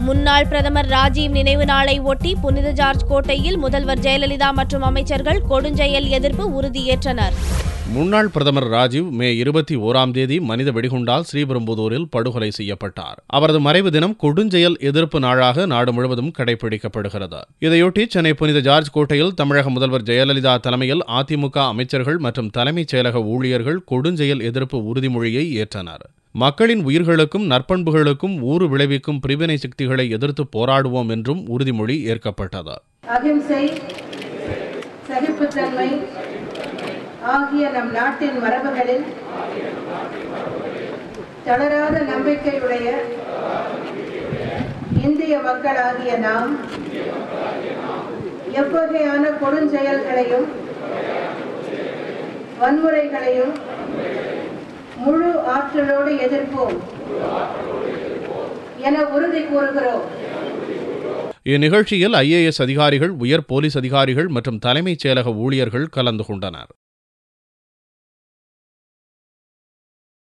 முன்னாள் பிரதமர் ராஜீவ் நினைவு நாளை ஒட்டி புனித ஜார்ஜ் கோட்டையில் முதல்வர் ஜெயலலிதா மற்றும் அமைச்சர்கள் கொடுஞ்செயல் எதிர்ப்பு உறுதியேற்றனர். முன்னாள் பிரதமர் ராஜீவ் மே 21ஆம் தேதி மனித வெடிகுண்டால் ஸ்ரீபெரும்புதூரில் படுகொலை செய்யப்பட்டார். அவரது மறைவு தினம் கொடுஞ்செயல் எதிர்ப்பு நாளாக நாடு முழுவதும் கடைபிடிக்கப்படுகிறது. இதையொட்டி சென்னை புனித ஜார்ஜ் கோட்டையில் தமிழக முதல்வர் ஜெயலலிதா தலைமையில் அதிமுக அமைச்சர்கள் மற்றும் தலைமைச் செயலக ஊழியர்கள் கொடுஞ்செயல் எதிர்ப்பு உறுதிமொழியை ஏற்றனர். மக்களின் உயிர்களுக்கும் நற்பண்புகளுக்கும் ஊறு விளைவிக்கும் பிரிவினை சக்திகளை எதிர்த்து போராடுவோம் என்றும் உறுதிமொழி ஏற்கப்பட்டது. அகிம்சை, சகிப்புத்தன்மை ஆகிய நம் நாட்டின் மரபுகளில் தளராத நம்பிக்கையுடைய இந்திய மக்களாகிய நாம் எவ்வகையான கொடுஞ்செயல்களையும் வன்முறைகளையும் முழு ஆற்றலோடு எதிர்ப்போம் என உறுதி கூறுகிறோம். இந்நிகழ்ச்சியில் IAS அதிகாரிகள், உயர் போலீஸ் அதிகாரிகள் மற்றும் தலைமைச் செயலக ஊழியர்கள் கலந்து கொண்டனர்.